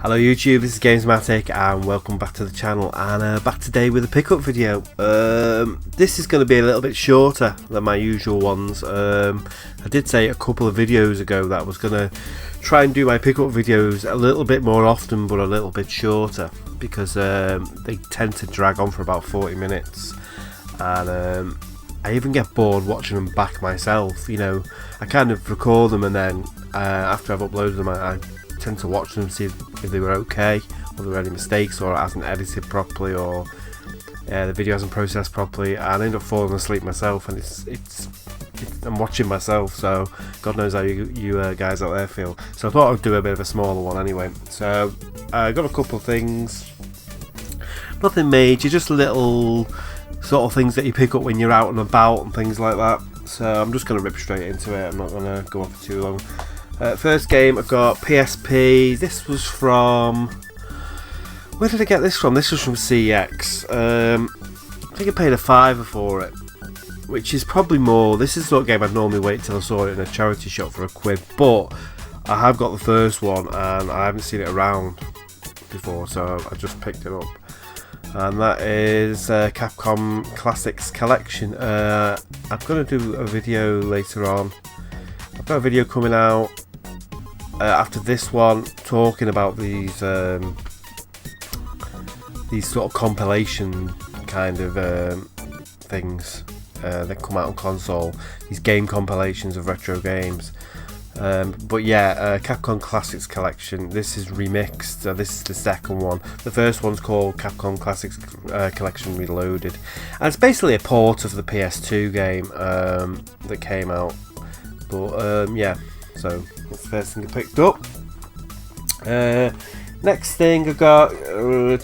Hello YouTube, this is GAMEZOMATIK and welcome back to the channel, and back today with a pickup video. This is going to be a little bit shorter than my usual ones. I did say a couple of videos ago that I was going to try and do my pickup videos a little bit more often but a little bit shorter, because they tend to drag on for about 40 minutes, and I even get bored watching them back myself. You know, I kind of record them and then after I've uploaded them I tend to watch them, see if they were okay, or there were any mistakes, or it hasn't edited properly, or the video hasn't processed properly, and I end up falling asleep myself, and it's I'm watching myself, so God knows how you guys out there feel. So I thought I'd do a bit of a smaller one anyway. So I got a couple of things, nothing major, just little sort of things that you pick up when you're out and about and things like that. So I'm just going to rip straight into it. I'm not going to go on for too long. First game, I've got PSP. This was from... Where did I get this from? This was from CX. I think I paid a £5 for it, which is probably more... This is the sort of game I'd normally wait till I saw it in a charity shop for £1, but I have got the first one and I haven't seen it around before, so I just picked it up. And that is Capcom Classics Collection. I'm going to do a video later on. I've got a video coming out after this one talking about these sort of compilation kind of things that come out on console, these game compilations of retro games. But yeah, Capcom Classics Collection, this is remixed. This is the second one. The first one's called Capcom Classics Collection Reloaded, and it's basically a port of the PS2 game that came out. But yeah, so that's the first thing I picked up. Next thing I got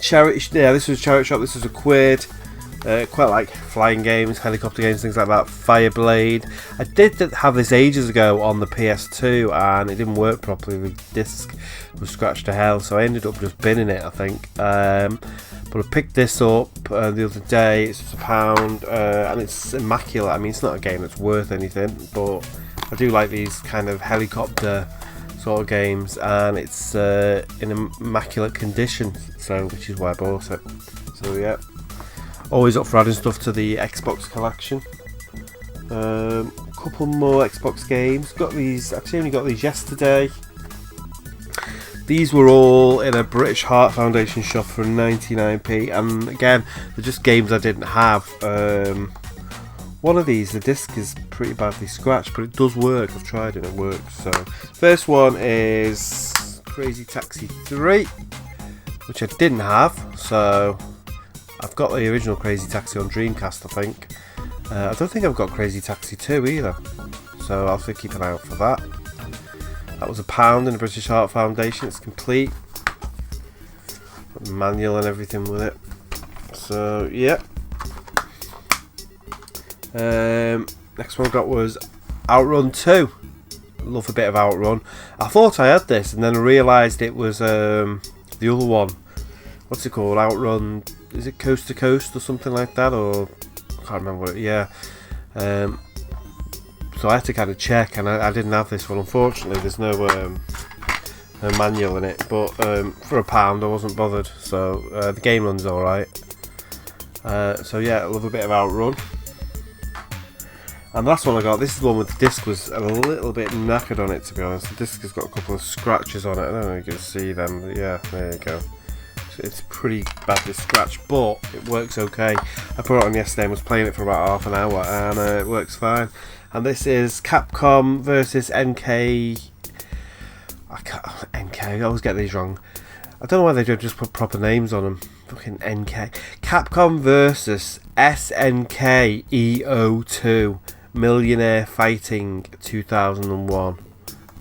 charity. Yeah, this was a charity shop. This was £1. Quite like flying games, helicopter games, things like that. Fireblade. I did have this ages ago on the PS2 and it didn't work properly. The disc was scratched to hell, so I ended up just binning it, I think. But I picked this up the other day. It's just £1 and it's immaculate. I mean, it's not a game that's worth anything, but I do like these kind of helicopter sort of games, and it's in immaculate condition, so which is why I bought it. So yeah, always up for adding stuff to the Xbox collection. A couple more Xbox games. Got these. Actually, only got these yesterday. These were all in a British Heart Foundation shop for 99p, and again, they're just games I didn't have. One of these, the disc is pretty badly scratched, but it does work. I've tried it, it works. So, first one is Crazy Taxi 3, which I didn't have. So, I've got the original Crazy Taxi on Dreamcast, I think. I don't think I've got Crazy Taxi 2 either. So, I'll have to keep an eye out for that. That was £1 in the British Heart Foundation. It's complete. Got the manual and everything with it. So, yeah. Next one I got was Outrun 2. Love a bit of Outrun. I thought I had this and then I realised it was the other one. What's it called? Outrun, is it Coast to Coast or something like that? Or I can't remember what it, yeah. So I had to kind of check, and I didn't have this one. Unfortunately, there's no manual in it, but for £1 I wasn't bothered. So the game runs alright. So yeah, I love a bit of Outrun. And the last one I got, this is the one with the disc was a little bit knackered on it, to be honest. The disc has got a couple of scratches on it. I don't know if you can see them, but yeah, there you go. So it's pretty badly scratched, but it works okay. I put it on yesterday and was playing it for about half an hour, and it works fine. And this is Capcom versus NK. I always get these wrong. I don't know why they don't just put proper names on them. Fucking NK. Capcom versus SNK EO2. Millionaire Fighting 2001.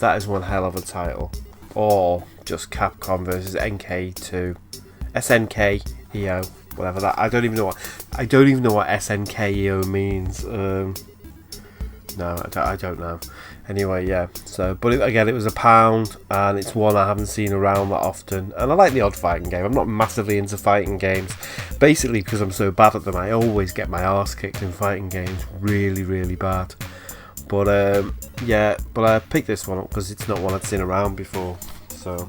That is one hell of a title. Or just Capcom versus NK2. SNK EO, whatever that. I don't even know what SNK EO means. No, I don't know. Anyway, yeah. So, but again, it was £1, and it's one I haven't seen around that often. And I like the odd fighting game. I'm not massively into fighting games, basically because I'm so bad at them. I always get my arse kicked in fighting games, really, really bad. But yeah, but I picked this one up because it's not one I'd seen around before. So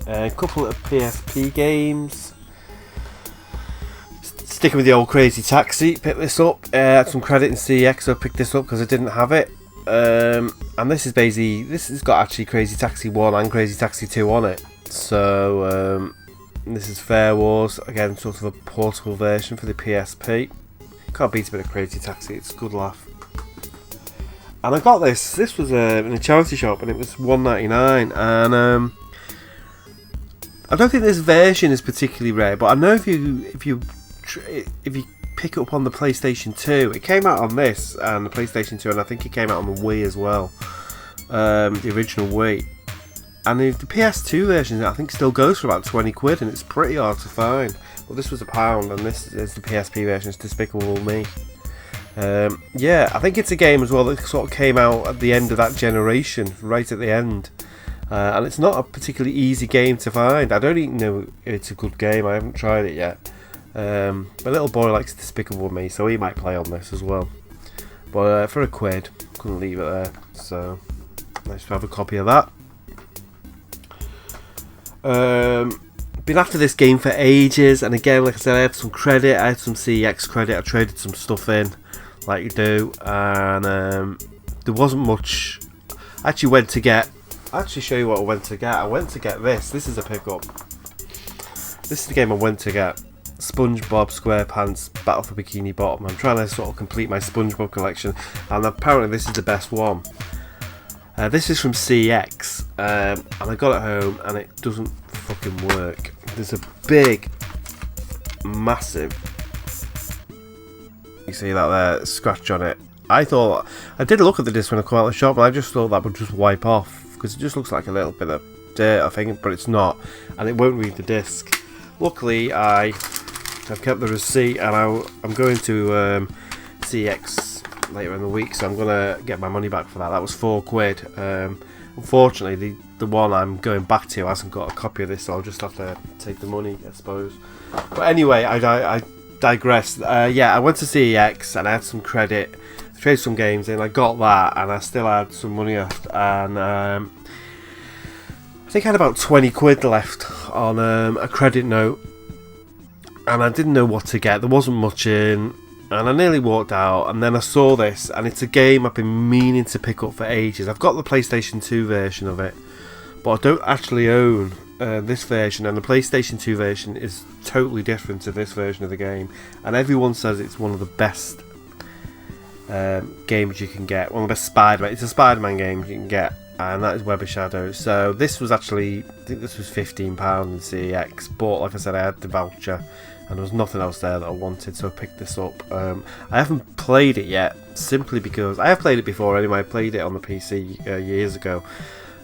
A couple of PSP games. Sticking with the old Crazy Taxi, picked this up. Had some credit in CX, so I picked this up because I didn't have it. And this is basically, this has got actually Crazy Taxi 1 and Crazy Taxi 2 on it. So this is Fair Wars, again sort of a portable version for the PSP. Can't beat a bit of Crazy Taxi, it's a good laugh. And I got this. This was in a charity shop, and it was $1.99. And I don't think this version is particularly rare, but I know if you pick it up on the PlayStation 2, it came out on this and the PlayStation 2, and I think it came out on the Wii as well, the original Wii. And the PS2 version, I think, still goes for about 20 quid, and it's pretty hard to find. Well, this was £1, and this is the PSP version. It's Despicable Me. Yeah, I think it's a game as well that sort of came out at the end of that generation, right at the end. And it's not a particularly easy game to find. I don't even know if it's a good game. I haven't tried it yet. My little boy likes Despicable Me, so he might play on this as well. But for £1, couldn't leave it there. So nice to have a copy of that. Been after this game for ages, and again, like I said, I had some credit, I had some CEX credit, I traded some stuff in, like you do, and there wasn't much. I actually went to get, I'll actually show you what I went to get. I went to get this. This is a pickup. This is the game I went to get. SpongeBob SquarePants Battle for Bikini Bottom. I'm trying to sort of complete my SpongeBob collection, and apparently this is the best one. This is from CX, and I got it home, and it doesn't fucking work. There's a big, massive, you see that there, scratch on it. I did look at the disc when I come out of the shop, and I just thought that would just wipe off, because it just looks like a little bit of dirt, I think, but it's not, and it won't read the disc. Luckily, I've kept the receipt, and I'm going to CX later in the week, so I'm gonna get my money back for that. That was £4. Unfortunately, the one I'm going back to hasn't got a copy of this, so I'll just have to take the money, I suppose. But anyway, I digress. Yeah, I went to CEX and I had some credit, traded some games in. I got that, and I still had some money left, and I think I had about 20 quid left on a credit note, and I didn't know what to get. There wasn't much in. And I nearly walked out, and then I saw this, and it's a game I've been meaning to pick up for ages. I've got the PlayStation 2 version of it, but I don't actually own this version, and the PlayStation 2 version is totally different to this version of the game, and everyone says it's one of the best games you can get, one of the best Spider-Man. It's a Spider-Man game you can get, and that is Web of Shadows. So this was actually, I think this was £15 in CEX, but like I said, I had the voucher, and there was nothing else there that I wanted, so I picked this up. I haven't played it yet, simply because I have played it before anyway. I played it on the PC years ago,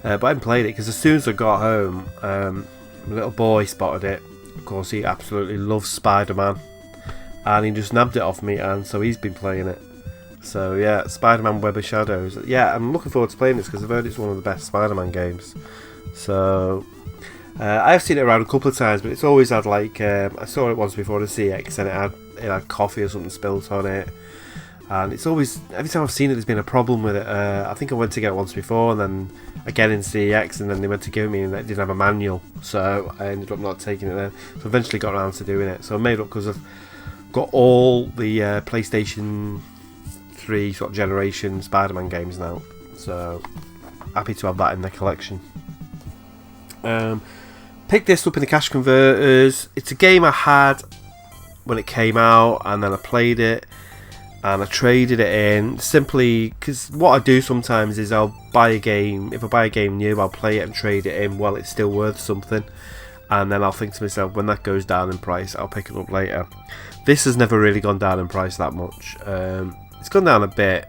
but I haven't played it because as soon as I got home, my little boy spotted it. Of course, he absolutely loves Spider-Man, and he just nabbed it off me, and so he's been playing it. So yeah, Spider-Man Web of Shadows. Yeah, I'm looking forward to playing this because I've heard it's one of the best Spider-Man games. So I've seen it around a couple of times, but it's always had like I saw it once before the CX, and it had coffee or something spilt on it, and it's always, every time I've seen it, there's been a problem with it. I think I went to get it once before, and then again in CX, and then they went to give it me, and it didn't have a manual, so I ended up not taking it then. So eventually got around to doing it. So I made up because I've got all the PlayStation 3 sort of generation Spider-Man games now, so happy to have that in the collection. Picked this up in the cash converters. It's a game I had when it came out, and then I played it and I traded it in, simply because what I do sometimes is I'll buy a game. If I buy a game new, I'll play it and trade it in while it's still worth something, and then I'll think to myself, when that goes down in price, I'll pick it up later. This has never really gone down in price that much. It's gone down a bit.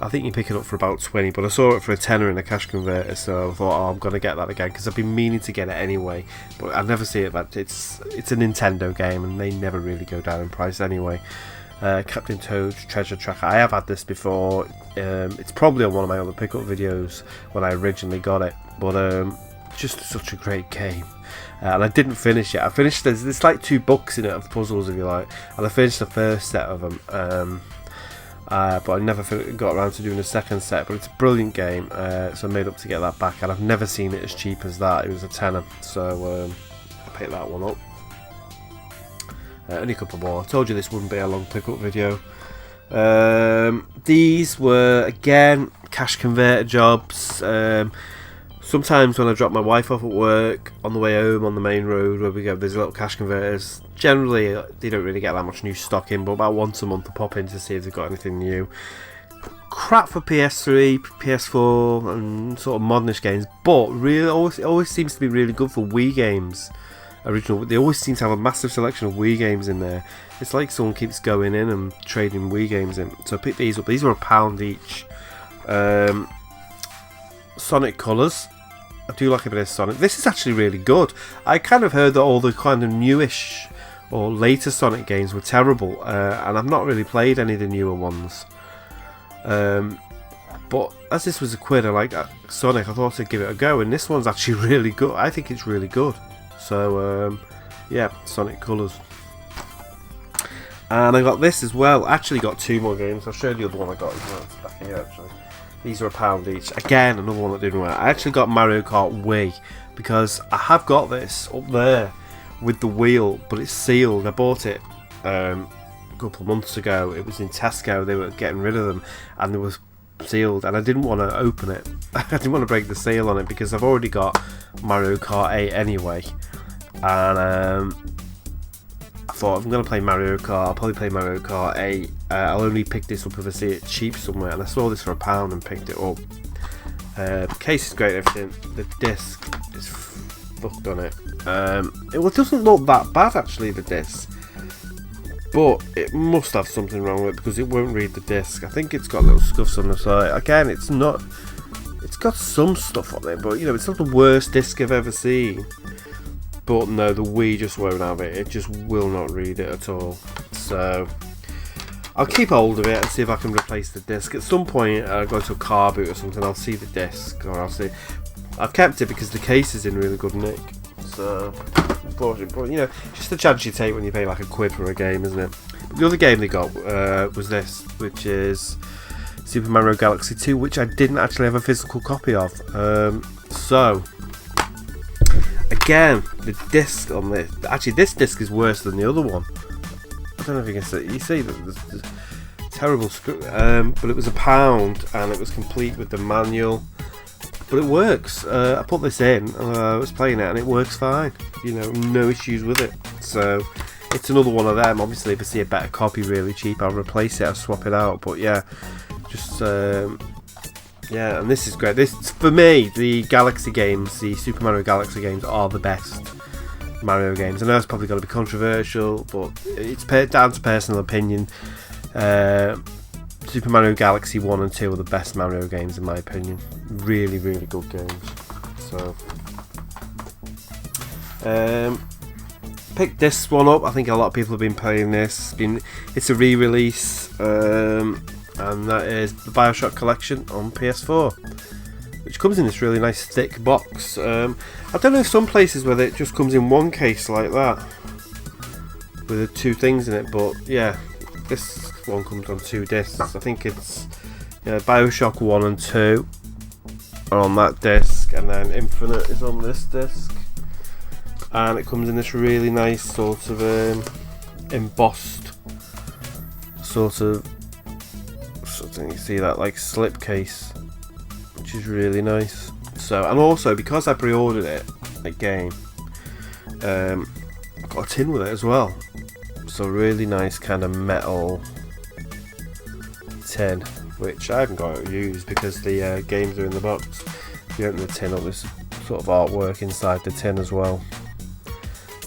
I think you pick it up for about 20, but I saw it for a tenner in a cash converter, so I thought, oh, I'm going to get that again, because I've been meaning to get it anyway, but I never see it that it's a Nintendo game, and they never really go down in price anyway. Captain Toad's Treasure Tracker. I have had this before. It's probably on one of my other pickup videos when I originally got it, but just such a great game. And I didn't finish it. I finished, there's like 2 books in it of puzzles, if you like, and I finished the first set of them. but I never got around to doing a second set. But it's a brilliant game, so I made up to get that back, and I've never seen it as cheap as that. It was a tenner, so I picked that one up. Only a couple more. I told you this wouldn't be a long pickup video. These were again cash converter jobs. Sometimes when I drop my wife off at work on the way home on the main road where we go, there's little cash converters. Generally they don't really get that much new stock in, but about once a month I pop in to see if they've got anything new. Crap for PS3, PS4 and sort of modernish games, but really always seems to be really good for Wii games. Original, they always seem to have a massive selection of Wii games in there. It's like someone keeps going in and trading Wii games in. So I picked these up. These were £1 each. Sonic Colors. I do like a bit of Sonic. This is actually really good. I kind of heard that all the kind of newish or later Sonic games were terrible, and I've not really played any of the newer ones. But as this was £1, I like Sonic. I thought I'd give it a go, and this one's actually really good. I think it's really good. So yeah, Sonic Colors. And I got this as well. Actually got 2 more games. I'll show you the other one I got as well. It's back here actually. These are £1 each. Again, another one that didn't work. I actually got Mario Kart Wii because I have got this up there with the wheel, but it's sealed. I bought it a couple of months ago. It was in Tesco. They were getting rid of them, and it was sealed, and I didn't want to open it. I didn't want to break the seal on it because I've already got Mario Kart 8 anyway, and I thought if I'm going to play Mario Kart, I'll probably play Mario Kart 8. I'll only pick this up if I see it cheap somewhere, and I saw this for £1 and picked it up. The case is great and everything. The disc is fucked on it. It doesn't look that bad actually, the disc, but it must have something wrong with it because it won't read the disc. I think it's got little scuffs on the side. Again, it's got some stuff on it, but you know, it's not the worst disc I've ever seen. But no, the Wii just won't have it. It just will not read it at all. So I'll keep hold of it and see if I can replace the disc. At some point, I'll go to a car boot or something. I'll see the disc, or I'll see. I've kept it because the case is in really good nick. So unfortunately, but you know, just the chance you take when you pay like £1 for a game, isn't it? But the other game they got was this, which is Super Mario Galaxy 2, which I didn't actually have a physical copy of. So again, the disc on this, actually this disc is worse than the other one. I don't know if you can see, you see the terrible script, but it was £1 and it was complete with the manual, but it works. I put this in, I was playing it and it works fine, you know, no issues with it. So it's another one of them. Obviously if I see a better copy really cheap, I'll replace it, I'll swap it out, but yeah, just yeah, and this is great. This, for me, the Galaxy games, the Super Mario Galaxy games are the best Mario games. I know it's probably going to be controversial, but it's down to personal opinion. Super Mario Galaxy 1 and 2 are the best Mario games in my opinion. Really, really good games. So, picked this one up. I think a lot of people have been playing this. It's a re-release. And that is the BioShock Collection on PS4, which comes in this really nice thick box. I don't know if some places where it just comes in one case like that with the 2 things in it, but yeah, this one comes on 2 discs. I think it's BioShock 1 and 2 are on that disc, and then Infinite is on this disc, and it comes in this really nice sort of embossed sort of, you see that like slip case, which is really nice. So, and also because I pre-ordered it again, I got a tin with it as well. So really nice kind of metal tin, which I haven't got to use because the games are in the box. If you open the tin up, there's sort of artwork inside the tin as well.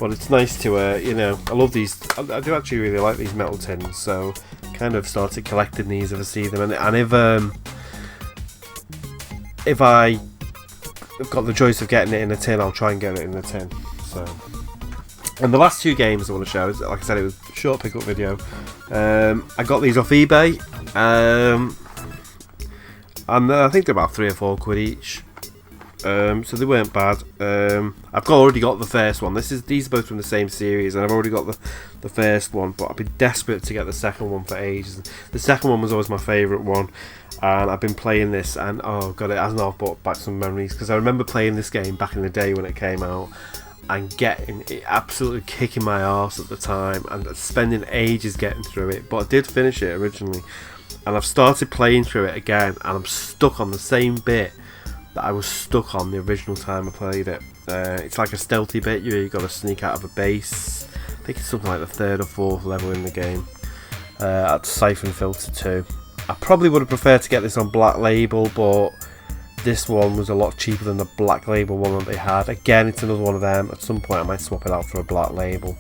But it's nice to, you know, I love these. I do actually really like these metal tins. So kind of started collecting these if I see them, and if I have got the choice of getting it in a tin, I'll try and get it in a tin. So, and the last 2 games I want to show is, like I said, it was a short pickup video. I got these off eBay, and I think they're about £3 or £4 each. so they weren't bad. I've already got the first one. These are both from the same series, and I've already got the first one, but I've been desperate to get the second one for ages. The second one was always my favourite one, and I've been playing this, and oh god, it hasn't brought back some memories, because I remember playing this game back in the day when it came out, and getting it absolutely kicking my arse at the time, and spending ages getting through it. But I did finish it originally, and I've started playing through it again, and I'm stuck on the same bit that I was stuck on the original time I played it. It's like a stealthy bit. You got to sneak out of a base. I think it's something like the 3rd or 4th level in the game. At Siphon Filter 2. I probably would have preferred to get this on Black Label, but this one was a lot cheaper than the Black Label one that they had. Again, it's another one of them. At some point I might swap it out for a Black Label.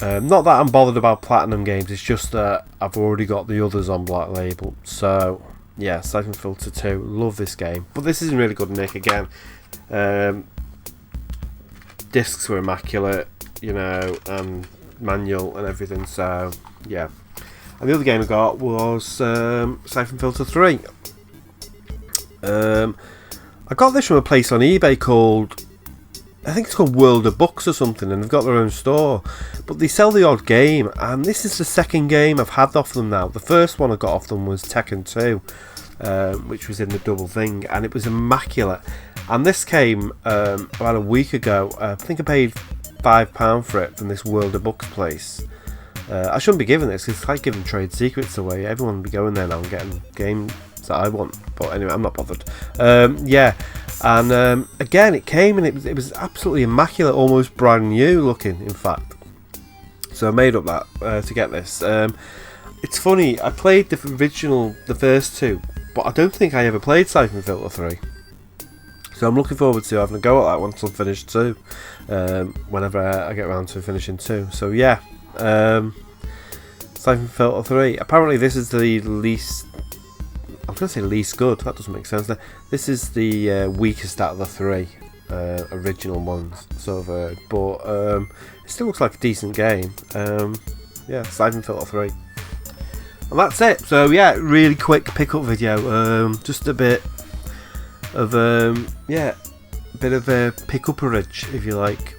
Not that I'm bothered about Platinum games, it's just that I've already got the others on Black Label. So yeah, Siphon Filter 2, love this game. But this is in really good nick again. Discs were immaculate, you know, and manual and everything, so yeah. And the other game I got was Siphon Filter 3. I got this from a place on eBay called, I think it's called World of Books or something, and they've got their own store. But they sell the odd game, and this is the second game I've had off them now. The first one I got off them was Tekken 2, which was in the double thing, and it was immaculate. And this came about a week ago. I think I paid £5 for it from this World of Books place. I shouldn't be giving this, it's like giving trade secrets away. Everyone will be going there now and getting games that I want, but anyway, I'm not bothered. Yeah, and again, it came and it was absolutely immaculate, almost brand new looking, in fact. So I made up that to get this. It's funny, I played the original, the first two, but I don't think I ever played Siphon Filter 3. So I'm looking forward to having a go at that once I've finished 2, whenever I get around to finishing 2. So yeah, Siphon Filter 3. Apparently this is the least, I'm going to say least good, that doesn't make sense. This is the weakest out of the 3 original ones, sort of, but it still looks like a decent game. Yeah, Siphon Filter 3. And that's it. So yeah, really quick pickup video, just a bit of yeah, a bit of a pick-up-erage, if you like.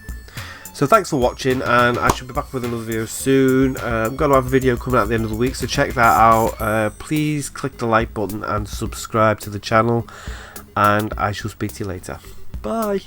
So thanks for watching, and I should be back with another video soon. I'm going to have a video coming out at the end of the week, so check that out. Please click the like button and subscribe to the channel, and I shall speak to you later. Bye.